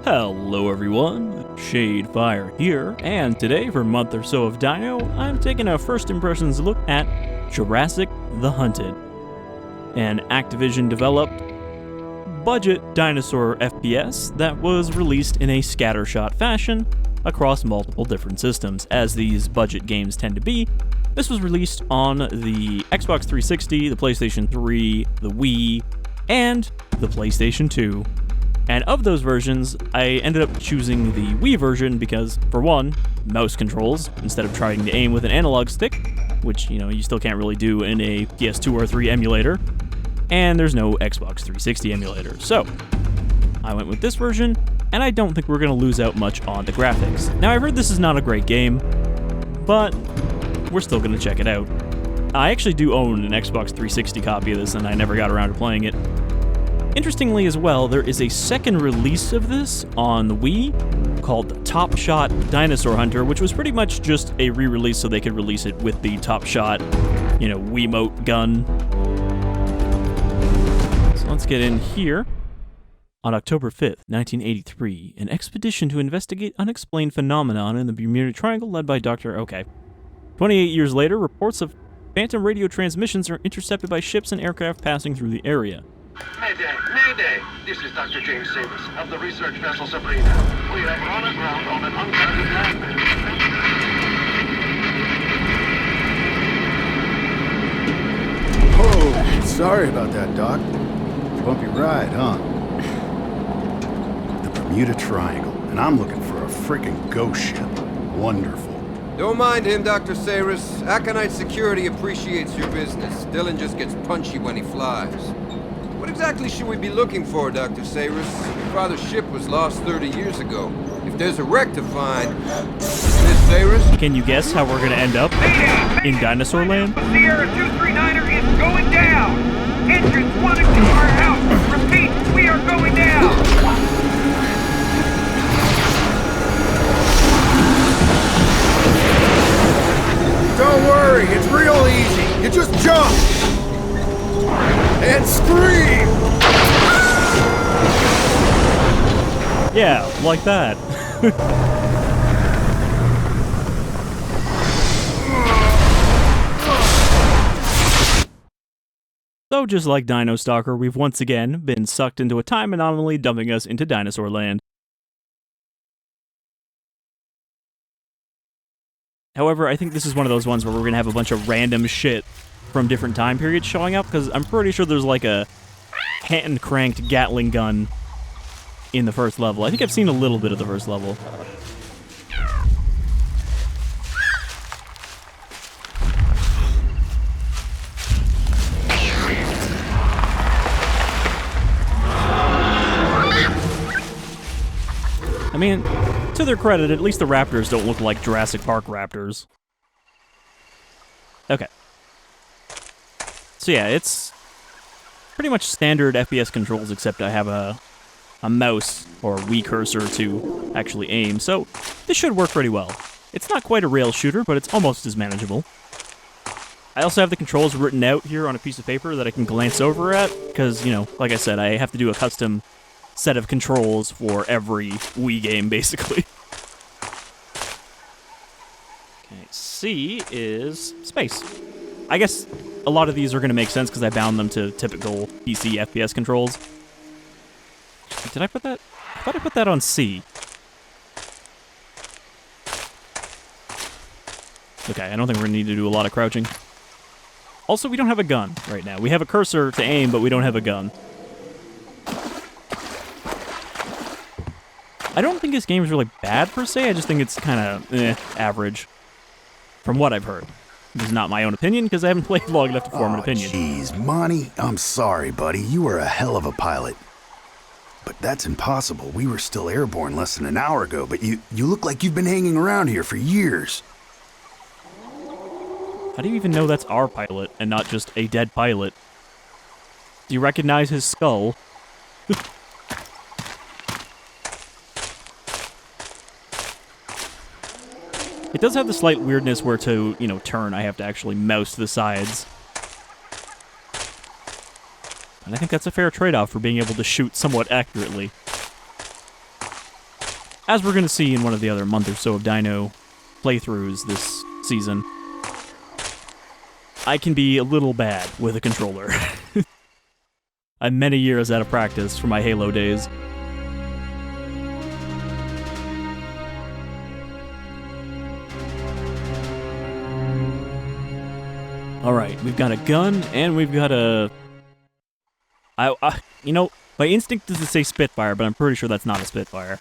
Hello everyone, Shadefyre here, and today for a month or so of Dino, I'm taking a first impressions look at Jurassic the Hunted, an Activision-developed budget dinosaur FPS that was released in a scattershot fashion across multiple different systems, as these budget games tend to be. This was released on the Xbox 360, the PlayStation 3, the Wii, and the PlayStation 2. And of those versions, I ended up choosing the Wii version because, for one, mouse controls, instead of trying to aim with an analog stick, which, you still can't really do in a PS2 or 3 emulator, and there's no Xbox 360 emulator. So, I went with this version, and I don't think we're going to lose out much on the graphics. Now, I've heard this is not a great game, but we're still going to check it out. I actually do own an Xbox 360 copy of this, and I never got around to playing it. Interestingly as well, there is a second release of this on the Wii called the Top Shot Dinosaur Hunter, which was pretty much just a re-release so they could release it with the Top Shot, Wiimote gun. So let's get in here. On October 5th, 1983, an expedition to investigate unexplained phenomenon in the Bermuda Triangle led by Dr. Okay. 28 years later, reports of phantom radio transmissions are intercepted by ships and aircraft passing through the area. Mayday! Mayday! This is Dr. James Savis of the research vessel Sabrina. We have run aground on an uncharted landmass. Oh, sorry about that, Doc. Bumpy ride, huh? The Bermuda Triangle, and I'm looking for a freaking ghost ship. Wonderful. Don't mind him, Dr. Saris. Aconite Security appreciates your business. Dylan just gets punchy when he flies. What exactly should we be looking for, Dr. Saris? Your father's ship was lost 30 years ago. If there's a wreck to find... Miss Saris? Can you guess how we're going to end up in Dinosaur Land? Sierra 239er is going down! Engines 1 and 2 are out! Repeat, we are going down! Don't worry, it's real easy. You just jump! And scream! Yeah, like that. So just like Dino Stalker, we've once again been sucked into a time anomaly, dumping us into Dinosaur Land. However, I think this is one of those ones where we're gonna have a bunch of random shit from different time periods showing up, because I'm pretty sure there's like a hand-cranked Gatling gun in the first level. I think I've seen a little bit of the first level. I mean, to their credit, at least the raptors don't look like Jurassic Park raptors. Okay. So yeah, it's pretty much standard FPS controls, except I have a mouse or Wii cursor to actually aim, so this should work pretty well. It's not quite a rail shooter, but it's almost as manageable. I also have the controls written out here on a piece of paper that I can glance over at, because, like I said, I have to do a custom set of controls for every Wii game, basically. Okay, C is space. I guess a lot of these are going to make sense because I bound them to typical PC FPS controls. Did I put that? I thought I put that on C. Okay, I don't think we're going to need to do a lot of crouching. Also, we don't have a gun right now. We have a cursor to aim, but we don't have a gun. I don't think this game is really bad per se, I just think it's kind of average. From what I've heard. This is not my own opinion, because I haven't played long enough to form an opinion. Jeez, Monty, I'm sorry, buddy. You were a hell of a pilot. But that's impossible. We were still airborne less than an hour ago, but you look like you've been hanging around here for years. How do you even know that's our pilot, and not just a dead pilot? Do you recognize his skull? It does have the slight weirdness where to, turn, I have to actually mouse the sides. And I think that's a fair trade-off for being able to shoot somewhat accurately. as we're going to see in one of the other month or so of Dino playthroughs this season, I can be a little bad with a controller. I'm many years out of practice from my Halo days. Alright, we've got a gun, and we've got a... you know, my instinct is to say Spitfire, but I'm pretty sure that's not a Spitfire.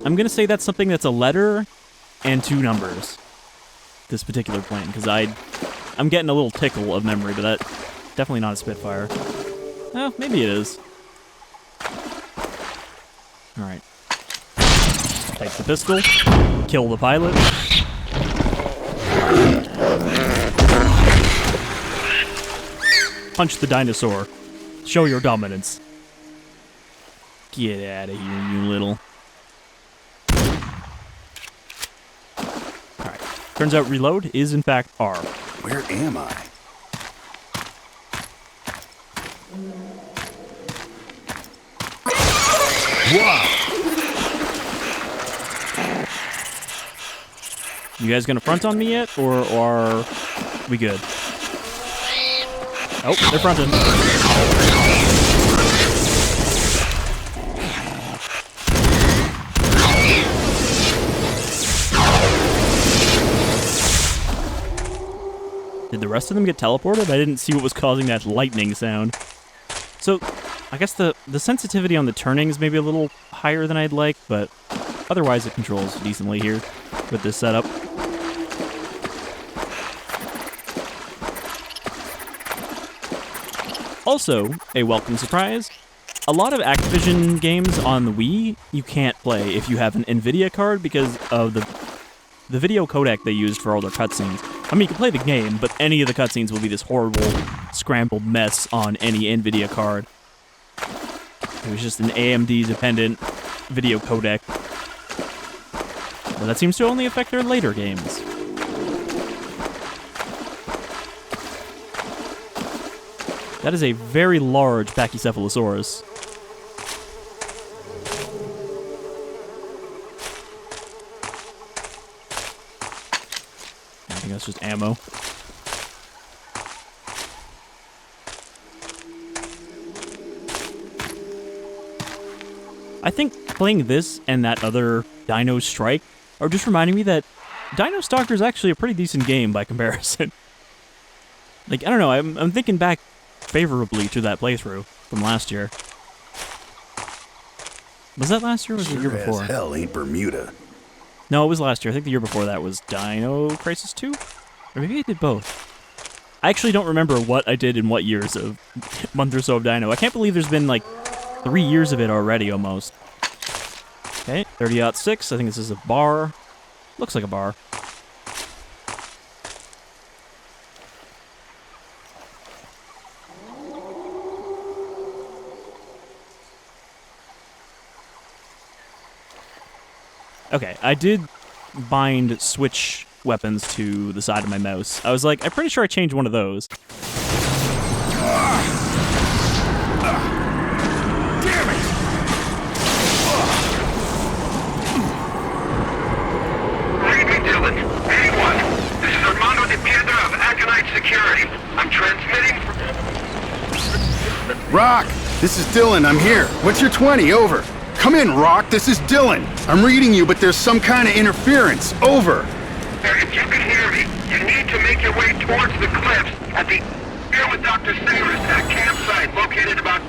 I'm gonna say that's something that's a letter and 2 numbers. This particular plane, because I'm getting a little tickle of memory, but that's definitely not a Spitfire. Oh, maybe it is. Alright. Take the pistol, kill the pilot. Punch the dinosaur. Show your dominance. Get out of here, you little... Alright. Turns out reload is in fact R. Where am I? Wow! You guys gonna front on me yet, or are we good? Oh, they're fronting. Did the rest of them get teleported? I didn't see what was causing that lightning sound. So, I guess the sensitivity on the turning is maybe a little higher than I'd like, but otherwise it controls decently here with this setup. Also, a welcome surprise, a lot of Activision games on the Wii you can't play if you have an NVIDIA card because of the video codec they used for all their cutscenes. I mean, you can play the game, but any of the cutscenes will be this horrible, scrambled mess on any NVIDIA card. It was just an AMD-dependent video codec. But that seems to only affect their later games. That is a very large Pachycephalosaurus. I think that's just ammo. I think playing this and that other Dino Strike are just reminding me that Dino Stalker is actually a pretty decent game by comparison. Like, I don't know, I'm thinking back favorably to that playthrough from last year. Was that last year or was it the year before? As hell ain't Bermuda. No, it was last year. I think the year before that was Dino Crisis 2? Or maybe I did both. I actually don't remember what I did in what years of month or so of Dino. I can't believe there's been like 3 years of it already almost. Okay, 30-06. I think this is a bar. Looks like a bar. Okay, I did bind switch weapons to the side of my mouse. I was like, I'm pretty sure I changed one of those. Damn it! Read me, Dylan. Anyone? This is Armando de Piedra of Aconite Security. I'm transmitting from... Rock, this is Dylan. I'm here. What's your 20? Over. Come in, Rock. This is Dylan. I'm reading you, but there's some kind of interference. Over. If you can hear me, you need to make your way towards the cliffs at the... Here with Dr. Sayers at a campsite located about...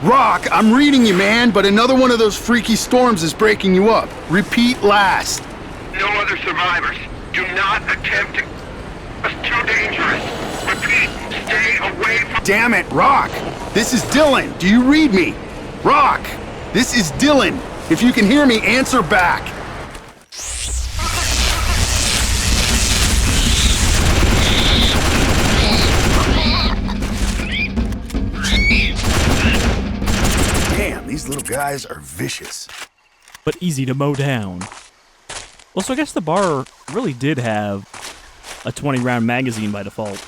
Rock, I'm reading you, man, but another one of those freaky storms is breaking you up. Repeat last. No other survivors. Do not attempt to... It's too dangerous. Repeat, stay away from... Damn it, Rock. This is Dylan. Do you read me? Rock, this is Dylan. If you can hear me, answer back. Damn, these little guys are vicious. But easy to mow down. Well, so I guess the bar really did have a 20-round magazine by default.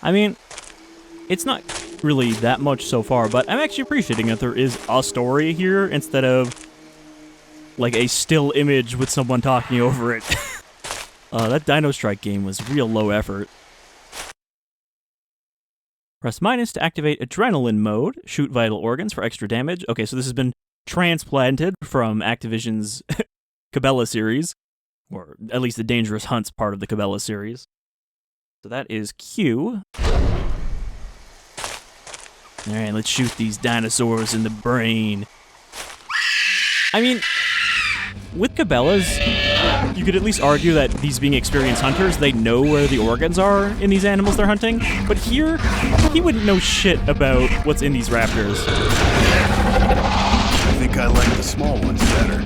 I mean, it's not really that much so far, but I'm actually appreciating that there is a story here instead of like a still image with someone talking over it. That Dino Strike game was real low effort. Press minus to activate adrenaline mode. Shoot vital organs for extra damage. Okay, so this has been transplanted from Activision's Cabela series, or at least the Dangerous Hunts part of the Cabela series. So that is Q. Alright, let's shoot these dinosaurs in the brain. I mean, with Cabela's, you could at least argue that these being experienced hunters, they know where the organs are in these animals they're hunting. But here, he wouldn't know shit about what's in these raptors. I think I like the small ones better.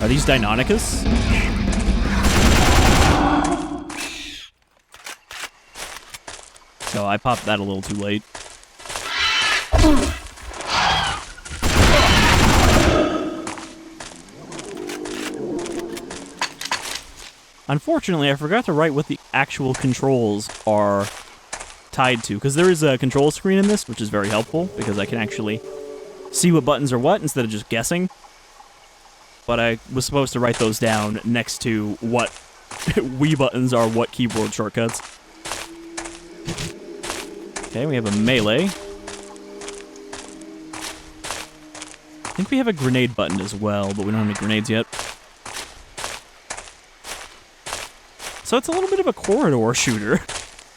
Are these Deinonychus? So I popped that a little too late. Unfortunately, I forgot to write what the actual controls are tied to, because there is a control screen in this, which is very helpful, because I can actually see what buttons are what instead of just guessing. But I was supposed to write those down next to what Wii buttons are what keyboard shortcuts. Okay, we have a melee. I think we have a grenade button as well, but we don't have any grenades yet. So it's a little bit of a corridor shooter.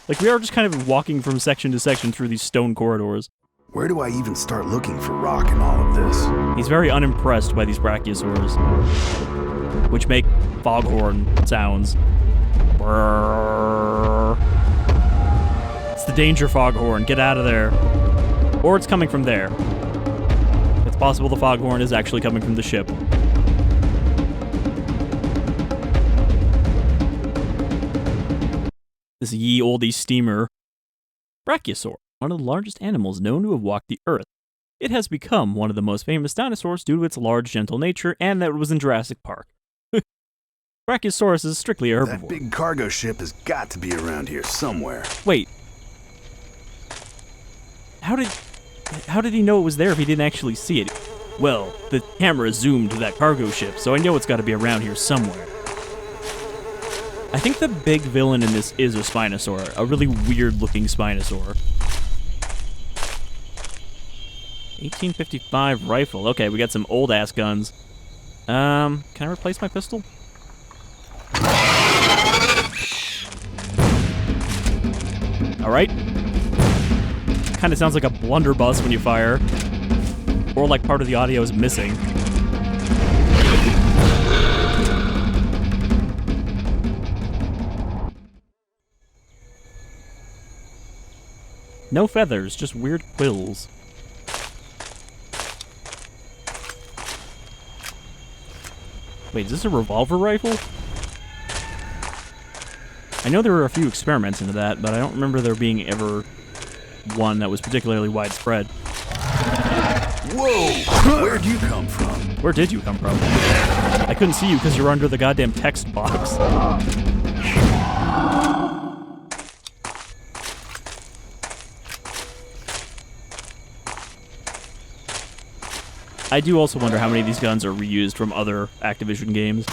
Like, we are just kind of walking from section to section through these stone corridors. Where do I even start looking for rock in all of this? He's very unimpressed by these brachiosaurs, which make foghorn sounds. Brrr. It's the danger foghorn. Get out of there. Or it's coming from there. It's possible the foghorn is actually coming from the ship. This ye olde steamer. Brachiosaur, one of the largest animals known to have walked the Earth. It has become one of the most famous dinosaurs due to its large, gentle nature, and that it was in Jurassic Park. Brachiosaurus is strictly a herbivore. That big cargo ship has got to be around here somewhere. Wait. How did he know it was there if he didn't actually see it? Well, the camera zoomed to that cargo ship, so I know it's got to be around here somewhere. I think the big villain in this is a Spinosaur, a really weird-looking Spinosaur. 1855 rifle. Okay, we got some old-ass guns. Can I replace my pistol? Alright. Kinda sounds like a blunderbuss when you fire. Or like part of the audio is missing. No feathers, just weird quills. Wait, is this a revolver rifle? I know there were a few experiments into that, but I don't remember there being ever one that was particularly widespread. Whoa! Where'd you come from? Where did you come from? I couldn't see you because you're under the goddamn text box. I do also wonder how many of these guns are reused from other Activision games.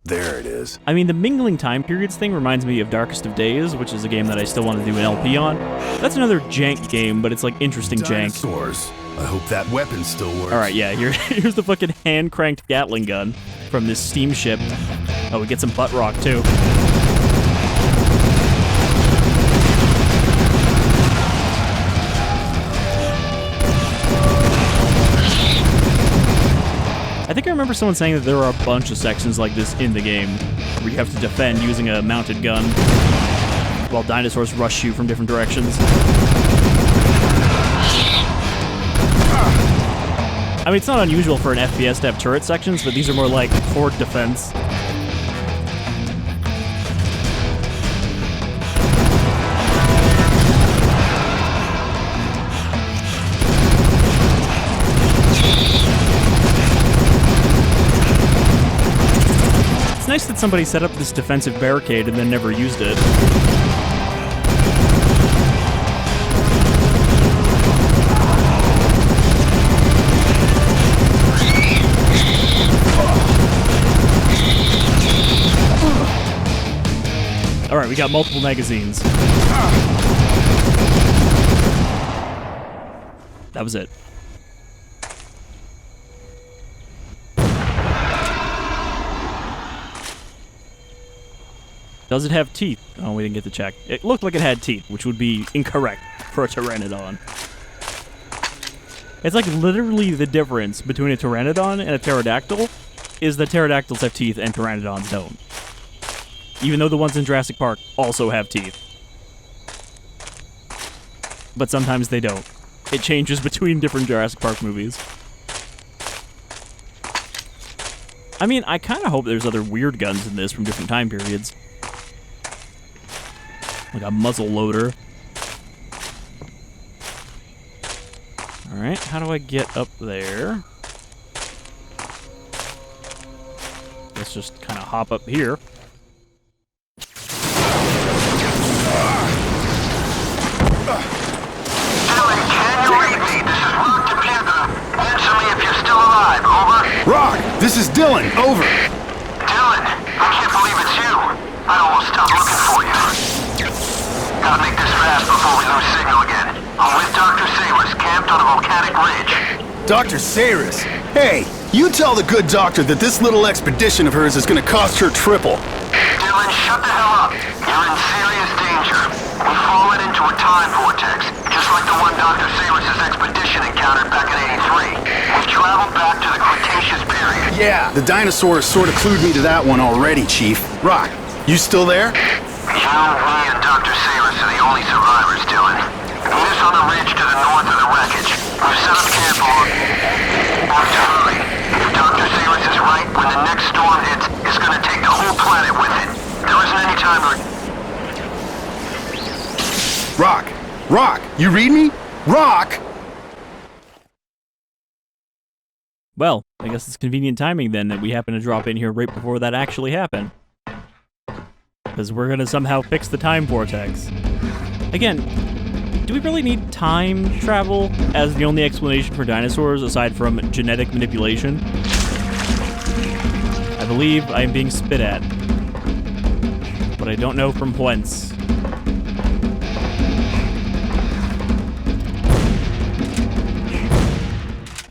There it is. I mean, the mingling time periods thing reminds me of Darkest of Days, which is a game that I still want to do an LP on. That's another jank game, but it's like interesting jank. Dinosaurs. I hope that weapon still works. Alright, yeah, here's the fucking hand-cranked Gatling gun from this steamship. Oh, we get some butt rock, too. I think I remember someone saying that there are a bunch of sections like this in the game, where you have to defend using a mounted gun, while dinosaurs rush you from different directions. I mean, it's not unusual for an FPS to have turret sections, but these are more like Horde defense. It's nice that somebody set up this defensive barricade and then never used it. Alright, we got multiple magazines. That was it. Does it have teeth? Oh, we didn't get to check. It looked like it had teeth, which would be incorrect for a pteranodon. It's like literally the difference between a pteranodon and a pterodactyl is that pterodactyls have teeth and pteranodons don't. Even though the ones in Jurassic Park also have teeth. But sometimes they don't. It changes between different Jurassic Park movies. I mean, I kind of hope there's other weird guns in this from different time periods. Like a muzzle loader. Alright, how do I get up there? Let's just kind of hop up here. Rock, this is Dylan. Over. Dylan, I can't believe it's you. I almost stopped looking for you. Gotta make this fast before we lose signal again. I'm with Dr. Saris, camped on a volcanic ridge. Dr. Saris. Hey, you tell the good doctor that this little expedition of hers is gonna cost her triple. Dylan, shut the hell up. You're in serious danger. We've fallen into a time vortex, just like the one Dr. Saris' expedition encountered back in '83. We've traveled back to the Cretaceous period. Yeah, the dinosaurs sort of clued me to that one already, Chief. Rock, you still there? You, me, and Dr. Saris are the only survivors, Dylan. Meet us on the ridge to the north of the wreckage. We've set up camp on... Have to hurry. If Dr. Saris is right, when the next storm hits, it's gonna take the whole planet with it. There isn't any time to... Rock! Rock! You read me? Rock! Well, I guess it's convenient timing then that we happen to drop in here right before that actually happened. Because we're gonna somehow fix the time vortex. Again, do we really need time travel as the only explanation for dinosaurs aside from genetic manipulation? I believe I am being spit at. But I don't know from whence.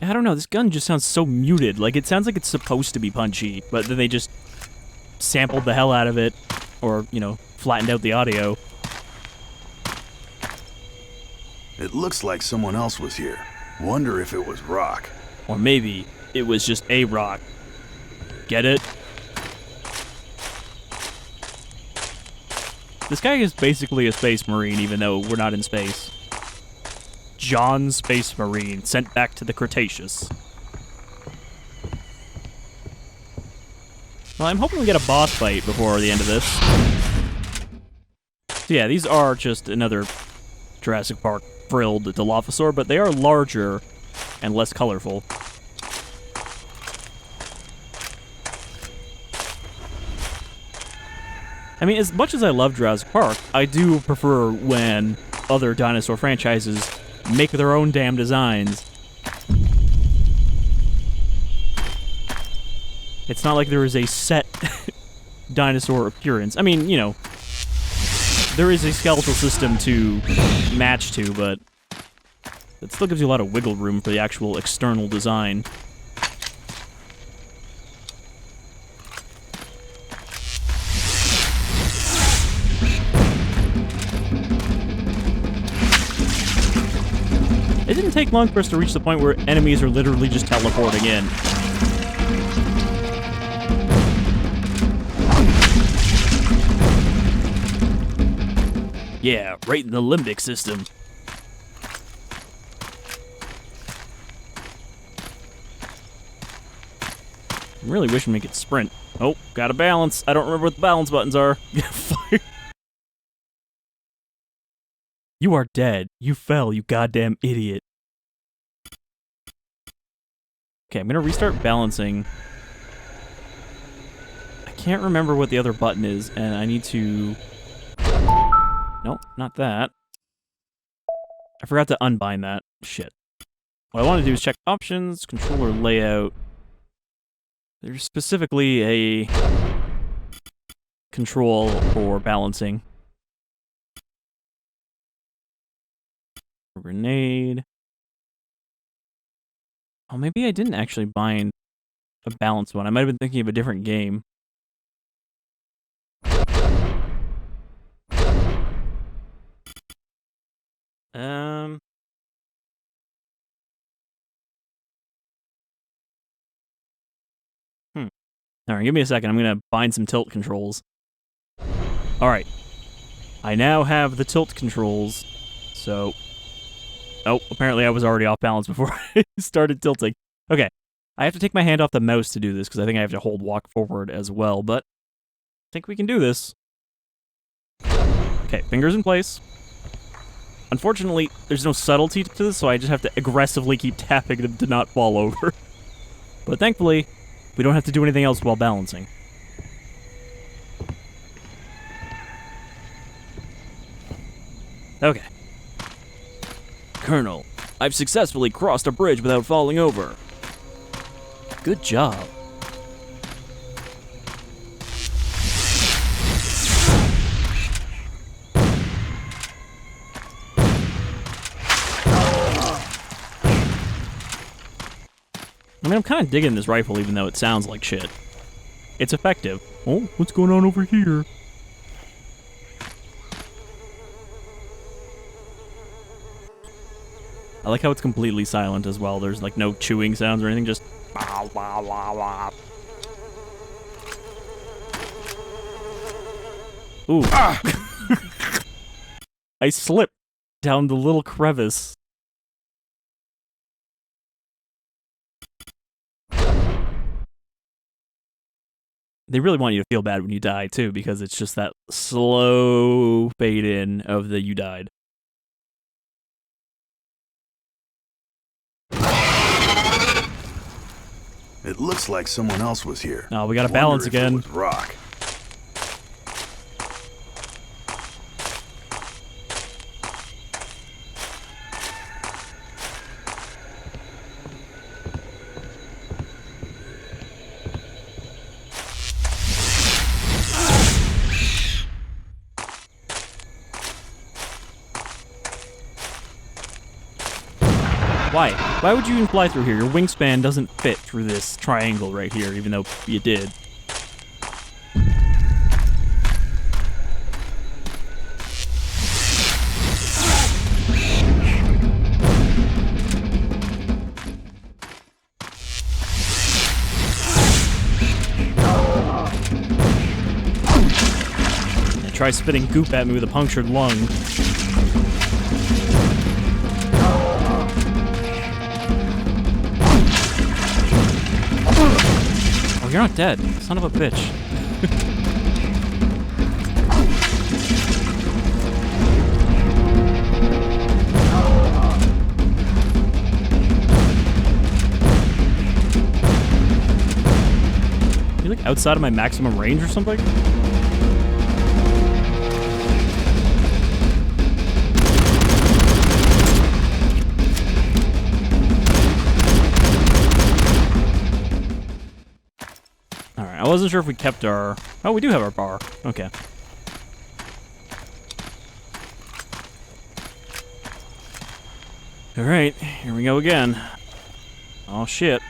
I don't know, this gun just sounds so muted. Like, it sounds like it's supposed to be punchy, but then they just sampled the hell out of it, or, you know, flattened out the audio. It looks like someone else was here. Wonder if it was Rock. Or maybe it was just a rock. Get it? This guy is basically a space marine, even though we're not in space. John Space Marine, sent back to the Cretaceous. Well, I'm hoping we get a boss fight before the end of this. So yeah, these are just another Jurassic Park frilled Dilophosaur, but they are larger and less colorful. I mean, as much as I love Jurassic Park, I do prefer when other dinosaur franchises make their own damn designs. It's not like there is a set dinosaur appearance. I mean, you know, there is a skeletal system to match to, but it still gives you a lot of wiggle room for the actual external design. It didn't take long for us to reach the point where enemies are literally just teleporting in. Yeah, right in the limbic system. I'm really wishing we could sprint. Oh, gotta balance. I don't remember what the balance buttons are. Fire. You are dead. You fell, you goddamn idiot. Okay, I'm gonna restart balancing. I can't remember what the other button is, and I need to... Nope, not that. I forgot to unbind that. Shit. What I want to do is check options, controller layout. There's specifically a control for balancing. Grenade. Oh, maybe I didn't actually bind a balanced one. I might have been thinking of a different game. Alright, give me a second. I'm gonna bind some tilt controls. Alright. I now have the tilt controls, so... Oh, apparently I was already off balance before I started tilting. Okay. I have to take my hand off the mouse to do this, because I think I have to hold walk forward as well, but... I think we can do this. Okay, fingers in place. Unfortunately, there's no subtlety to this, so I just have to aggressively keep tapping them to not fall over. But thankfully, we don't have to do anything else while balancing. Okay. Colonel, I've successfully crossed a bridge without falling over. Good job. I mean, I'm kind of digging this rifle, even though it sounds like shit. It's effective. Oh, what's going on over here? I like how it's completely silent as well. There's like no chewing sounds or anything, just... Wah, wah, wah, wah. Ooh. I slipped down the little crevice. They really want you to feel bad when you die, too, because it's just that slow fade in of the you died. It looks like someone else was here. Oh, we gotta balance again. It was rock. Why? Why would you even fly through here? Your wingspan doesn't fit through this triangle right here, even though you did. And try spitting goop at me with a punctured lung. You're not dead, son of a bitch. You like outside of my maximum range or something? I wasn't sure if we kept our... Oh, we do have our bar. Okay. Alright, here we go again. Oh, shit.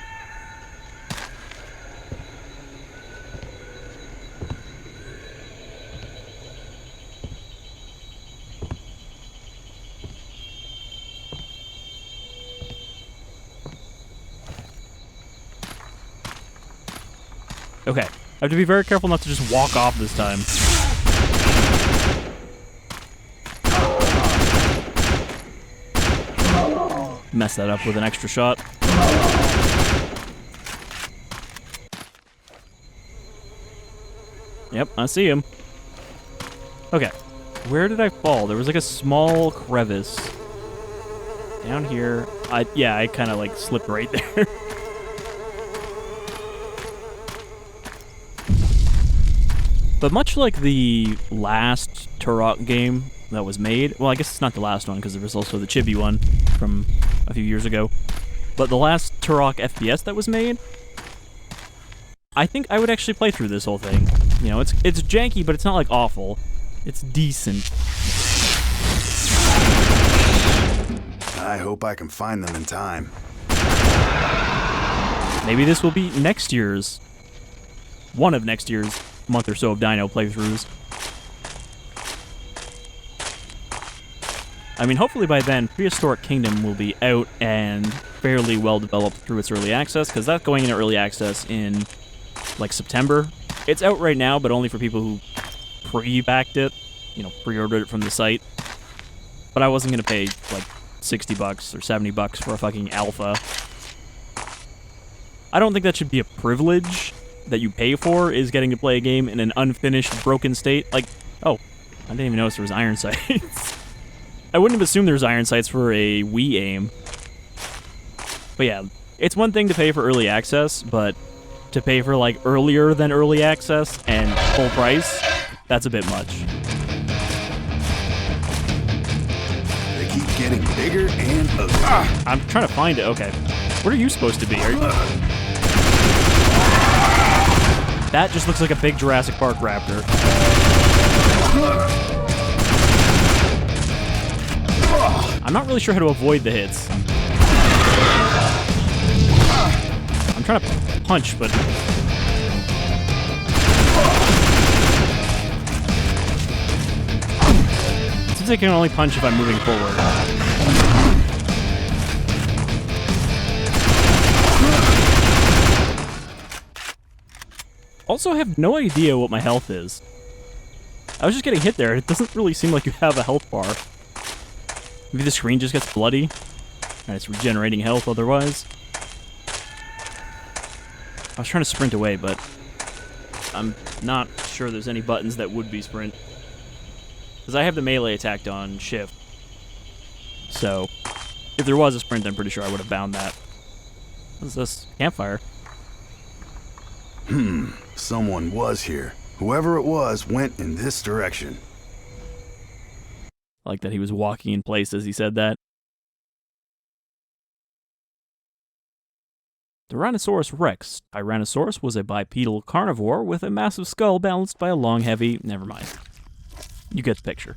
Okay, I have to be very careful not to just walk off this time. Mess that up with an extra shot. Yep, I see him. Okay, where did I fall? There was like a small crevice. Down here. Yeah, I kind of like slipped right there. But much like the last Turok game that was made, well, I guess it's not the last one because there was also the Chibi one from a few years ago, but the last Turok FPS that was made, I think I would actually play through this whole thing. You know, it's janky, but it's not like awful. It's decent. I hope I can find them in time. Maybe this will be one of next year's month or so of Dino playthroughs. I mean, hopefully by then, Prehistoric Kingdom will be out and fairly well developed through its early access, because that's going into early access in, like, September. It's out right now, but only for people who pre-backed it, you know, pre-ordered it from the site. But I wasn't going to pay, like, $60 or $70 for a fucking alpha. I don't think that should be a privilege that you pay for, is getting to play a game in an unfinished, broken state. Like, oh, I didn't even notice there was iron sights. I wouldn't have assumed there was iron sights for a Wii aim. But yeah, it's one thing to pay for early access, but to pay for, like, earlier than early access and full price, that's a bit much. They keep getting bigger and ugly. I'm trying to find it. Okay. What are you supposed to be? That just looks like a big Jurassic Park raptor. I'm not really sure how to avoid the hits. I'm trying to punch, but... It seems like I can only punch if I'm moving forward. Also, I have no idea what my health is. I was just getting hit there. It doesn't really seem like you have a health bar. Maybe the screen just gets bloody, and it's regenerating health otherwise. I was trying to sprint away, but I'm not sure there's any buttons that would be sprint. Because I have the melee attacked on shift. So, if there was a sprint, I'm pretty sure I would have bound that. What is this? Campfire. Someone was here. Whoever it was went in this direction. I like that he was walking in place as he said that. Tyrannosaurus rex. Tyrannosaurus was a bipedal carnivore with a massive skull balanced by a long, heavy... Never mind. You get the picture.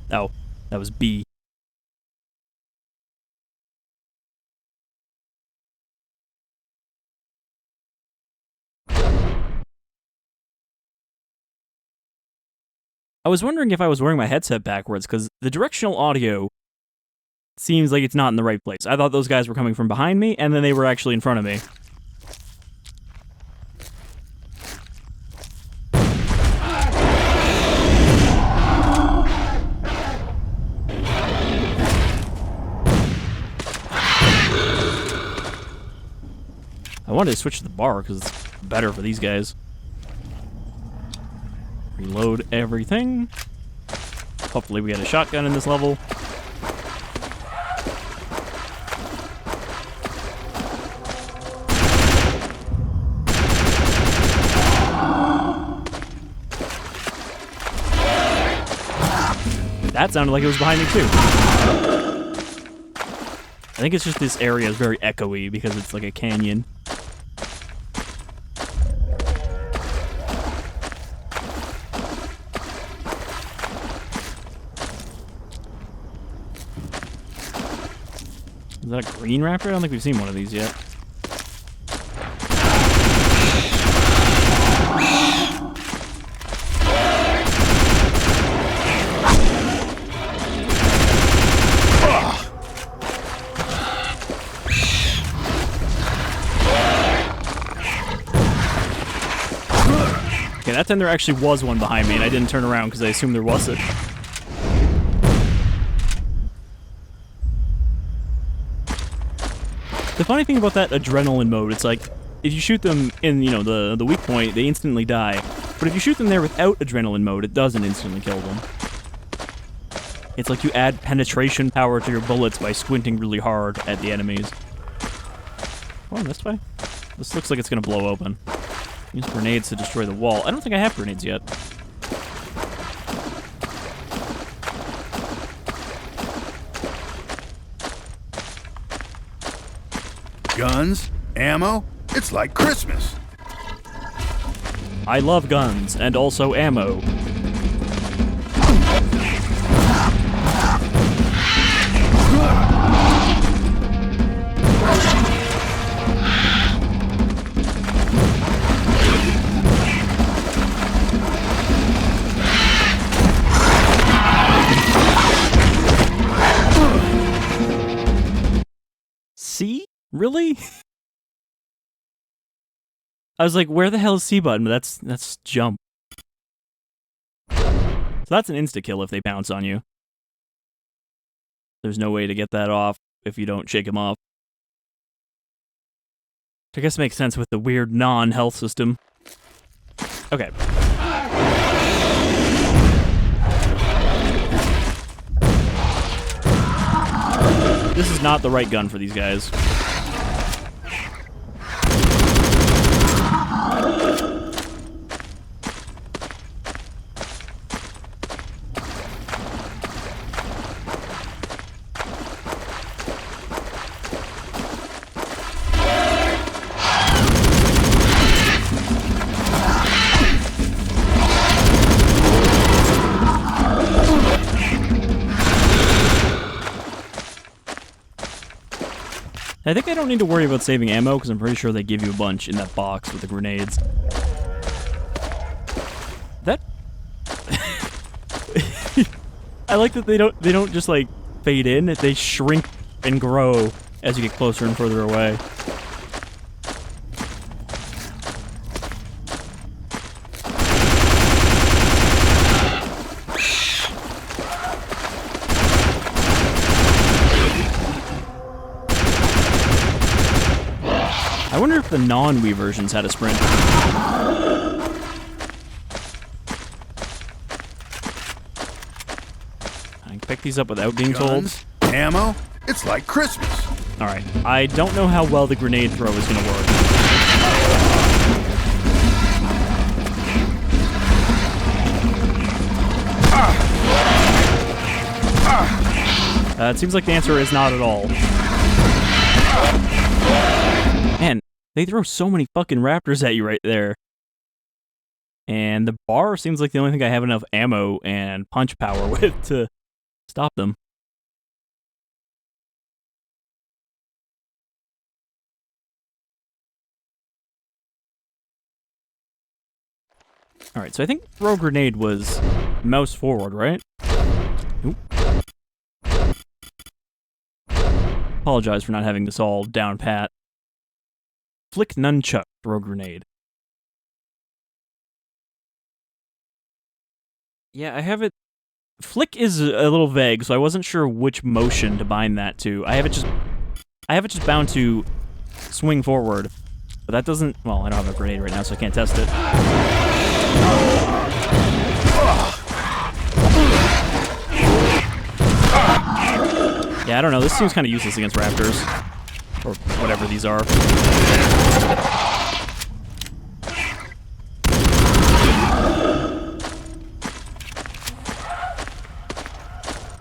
Oh, that was B. I was wondering if I was wearing my headset backwards, because the directional audio seems like it's not in the right place. I thought those guys were coming from behind me, and then they were actually in front of me. I wanted to switch to the bar because it's better for these guys. Reload everything. Hopefully we get a shotgun in this level. That sounded like it was behind me too. I think it's just this area is very echoey because it's like a canyon. Is that a green raptor? I don't think we've seen one of these yet. Okay, that time there actually was one behind me, and I didn't turn around because I assumed there wasn't. The funny thing about that adrenaline mode, it's like, if you shoot them in, you know, the weak point, they instantly die. But if you shoot them there without adrenaline mode, it doesn't instantly kill them. It's like you add penetration power to your bullets by squinting really hard at the enemies. Going this way? This looks like it's gonna blow open. Use grenades to destroy the wall. I don't think I have grenades yet. Guns, ammo, it's like Christmas. I love guns, and also ammo. C? Really? I was like, where the hell is C button? But that's jump. So that's an insta-kill if they bounce on you. There's no way to get that off if you don't shake them off. Which I guess makes sense with the weird non-health system. Okay. This is not the right gun for these guys. I think I don't need to worry about saving ammo because I'm pretty sure they give you a bunch in that box with the grenades. That I like that they don't just like fade in, they shrink and grow as you get closer and further away. I wonder if the non-Wii versions had a sprint. I can pick these up without being Guns, told. ammo, it's like Christmas. Alright, I don't know how well the grenade throw is gonna work. It seems like the answer is not at all. Man, they throw so many fucking raptors at you right there. And the bar seems like the only thing I have enough ammo and punch power with to stop them. Alright, so I think throw grenade was mouse forward, right? Oop. Apologize for not having this all down pat. Flick nunchuck, throw grenade. Yeah, I have it. Flick is a little vague, so I wasn't sure which motion to bind that to. I have it just bound to swing forward, but that doesn't. Well, I don't have a grenade right now, so I can't test it. Yeah, I don't know. This seems kind of useless against raptors. Or whatever these are.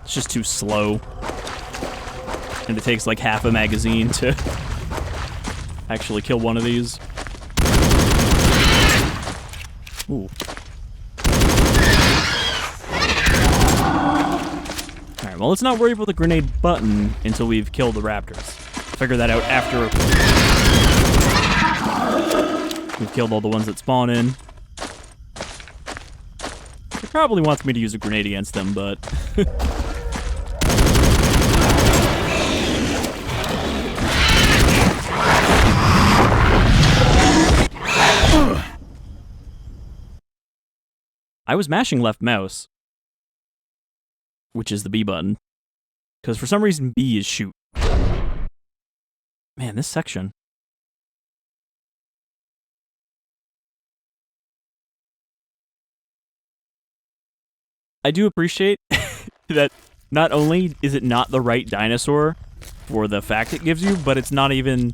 It's just too slow. And it takes like half a magazine to actually kill one of these. Ooh. Alright, well, let's not worry about the grenade button until we've killed the raptors. Figure that out after we've killed all the ones that spawn in. It probably wants me to use a grenade against them, but... I was mashing left mouse, which is the B button, because for some reason B is shoot. Man, this section. I do appreciate that not only is it not the right dinosaur for the fact it gives you, but it's not even,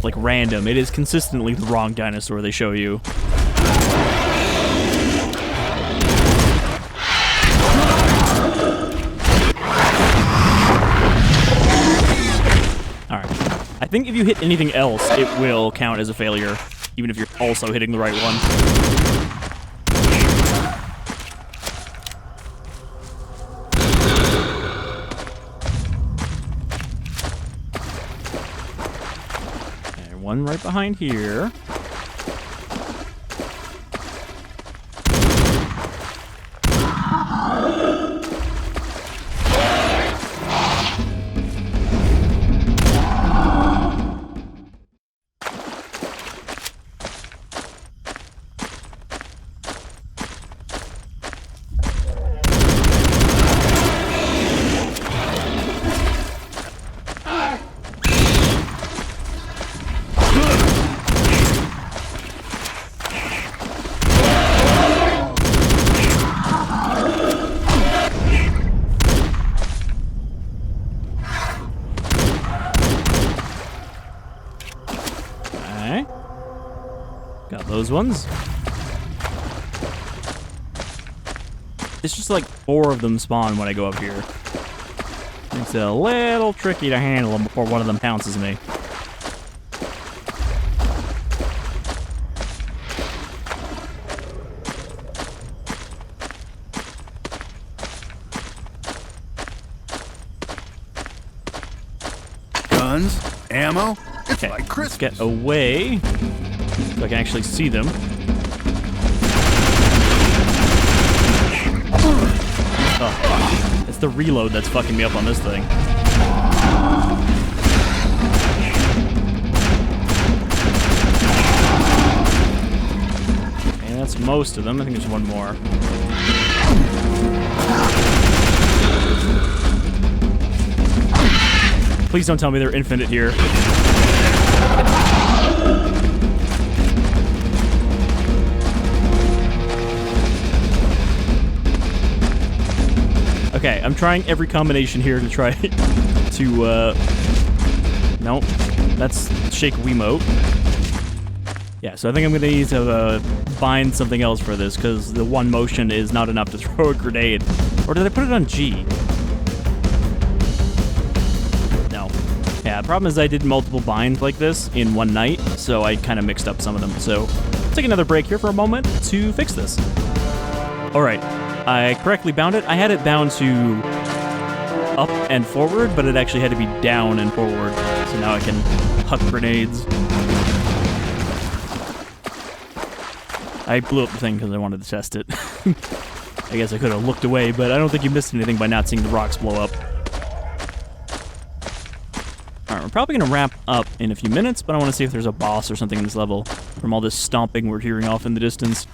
like, random. It is consistently the wrong dinosaur they show you. Alright. I think if you hit anything else, it will count as a failure, even if you're also hitting the right one. Okay, one right behind here. Got those ones. It's just like 4 of them spawn when I go up here. Makes it a little tricky to handle them before one of them pounces me. Guns, ammo. It's Okay, like let's Christmas. get away so I can actually see them. Oh, fuck. It's the reload that's fucking me up on this thing. Okay, that's most of them. I think there's one more. Please don't tell me they're infinite here. Okay, I'm trying every combination here to try to, nope. That's Shake Wiimote. Yeah, so I think I'm gonna need to, bind something else for this, because the one motion is not enough to throw a grenade. Or did I put it on G? No. Yeah, the problem is I did multiple binds like this in one night, so I kind of mixed up some of them. So, take another break here for a moment to fix this. Alright. I correctly bound it. I had it bound to up and forward, but it actually had to be down and forward. So now I can huck grenades. I blew up the thing because I wanted to test it. I guess I could have looked away, but I don't think you missed anything by not seeing the rocks blow up. Alright, we're probably going to wrap up in a few minutes, but I want to see if there's a boss or something in this level from all this stomping we're hearing off in the distance.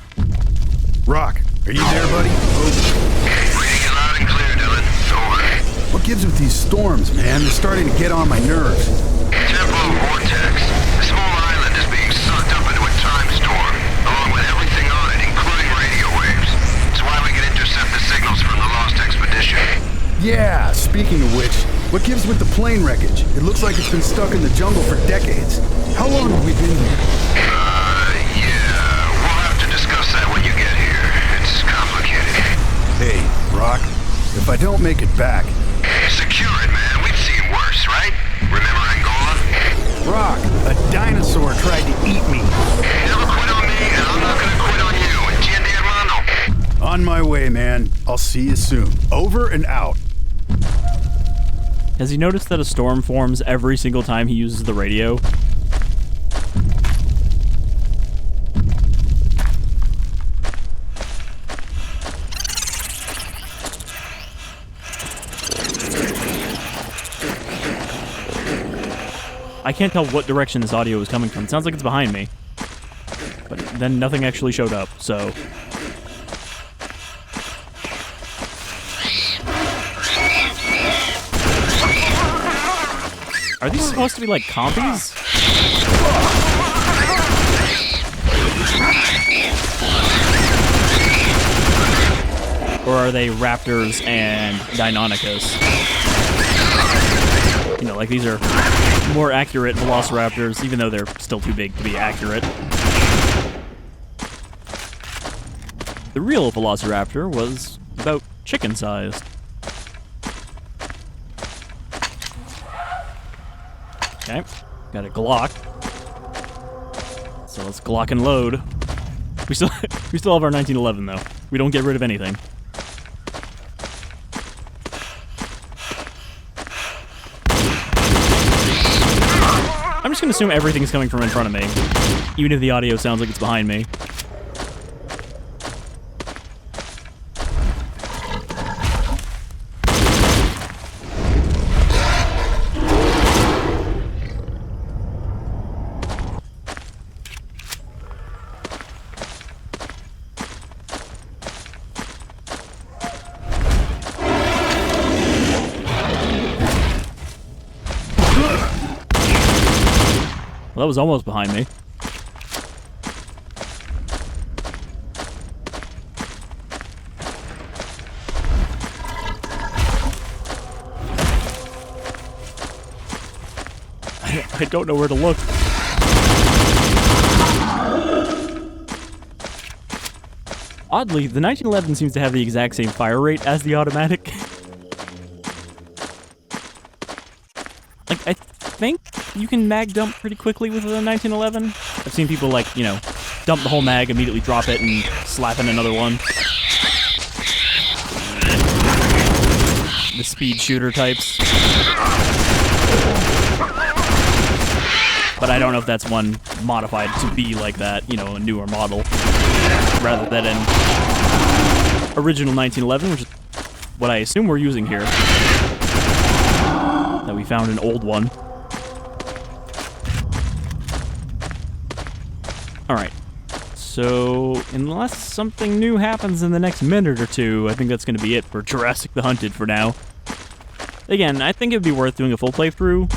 Rock, are you there, buddy? Reading you loud and clear, Dylan. Over. What gives with these storms, man? They're starting to get on my nerves. Temporal vortex. A small island is being sucked up into a time storm, along with everything on it, including radio waves. It's why we can intercept the signals from the lost expedition. Yeah, speaking of which, what gives with the plane wreckage? It looks like it's been stuck in the jungle for decades. How long have we been here? Yeah, we'll have to discuss that when you get here. It's complicated. Hey, Rock, if I don't make it back... Secure it, man. We've seen worse, right? Remember Angola? Rock, a dinosaur tried to eat me. Never quit on me, and I'm not gonna quit on you. Entiende, hermano? On my way, man. I'll see you soon. Over and out. Has he noticed that a storm forms every single time he uses the radio? I can't tell what direction this audio is coming from. It sounds like it's behind me. But then nothing actually showed up, so... Are these supposed to be like compies? Or are they raptors and Deinonychus? You know, like these are more accurate Velociraptors, even though they're still too big to be accurate. The real Velociraptor was about chicken-sized. Okay, got a Glock. So let's Glock and load. We still have our 1911 though. We don't get rid of anything. I'm just gonna assume everything's coming from in front of me, even if the audio sounds like it's behind me. Well, that was almost behind me. I don't know where to look. Oddly, the 1911 seems to have the exact same fire rate as the automatic. Like, I think you can mag dump pretty quickly with the 1911. I've seen people, like, you know, dump the whole mag, immediately drop it, and slap in another one. The speed shooter types. But I don't know if that's one modified to be like that, you know, a newer model. Rather than an original 1911, which is what I assume we're using here. That we found an old one. Alright. So, unless something new happens in the next minute or two, I think that's going to be it for Jurassic the Hunted for now. Again, I think it'd be worth doing a full playthrough,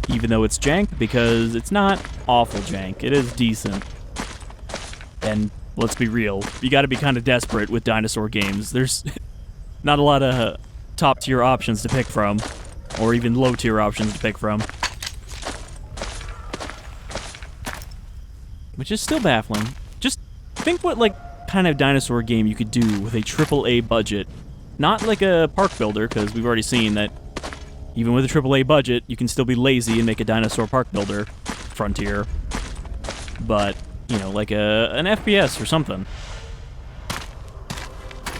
even though it's jank, because it's not awful jank. It is decent. And let's be real, you gotta be kind of desperate with dinosaur games. There's not a lot of top-tier options to pick from, or even low-tier options to pick from. Which is still baffling. Just think what, like, kind of dinosaur game you could do with a AAA budget. Not like a park builder, because we've already seen that even with a AAA budget, you can still be lazy and make a dinosaur park builder frontier. But, you know, like an FPS or something.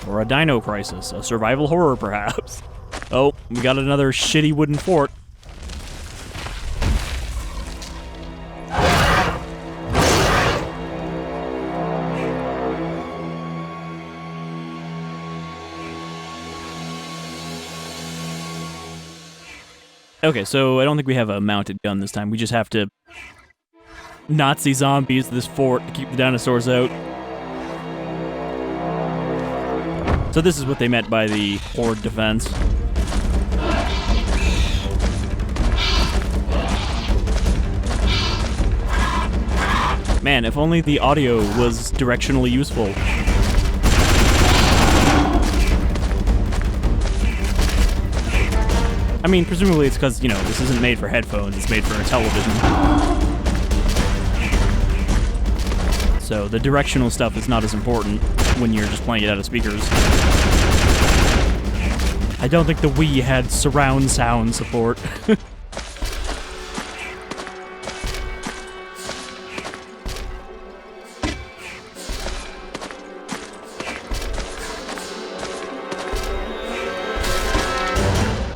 Or a Dino Crisis, a survival horror perhaps. Oh, we got another shitty wooden fort. Okay, so I don't think we have a mounted gun this time. We just have to Nazi zombies this fort to keep the dinosaurs out. So this is what they meant by the Horde defense. Man, if only the audio was directionally useful. I mean, presumably it's because, you know, this isn't made for headphones, it's made for a television. So the directional stuff is not as important when you're just playing it out of speakers. I don't think the Wii had surround sound support.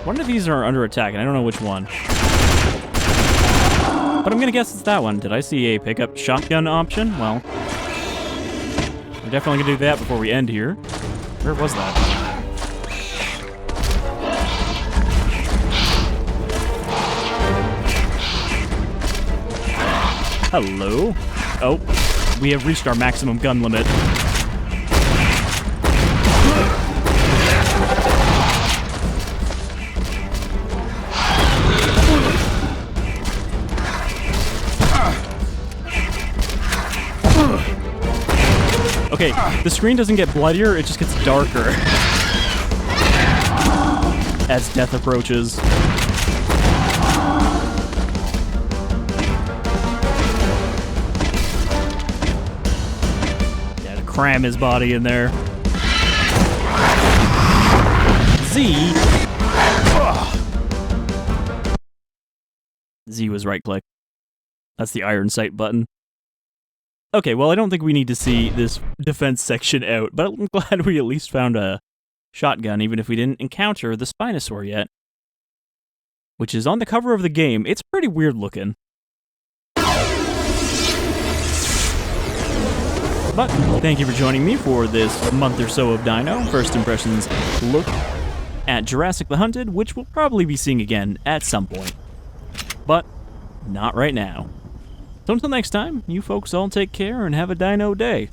One of these are under attack, and I don't know which one. But I'm gonna guess it's that one. Did I see a pickup shotgun option? Well, we're definitely gonna do that before we end here. Where was that? Hello? Oh, we have reached our maximum gun limit. Okay, the screen doesn't get bloodier, it just gets darker. As death approaches. Yeah, to cram his body in there. Z. Z was right click. That's the iron sight button. Okay, well, I don't think we need to see this defense section out, but I'm glad we at least found a shotgun, even if we didn't encounter the Spinosaur yet. Which is on the cover of the game. It's pretty weird looking. But thank you for joining me for this month or so of Dino First Impressions look at Jurassic the Hunted, which we'll probably be seeing again at some point. But not right now. So until next time, you folks all take care and have a dino day.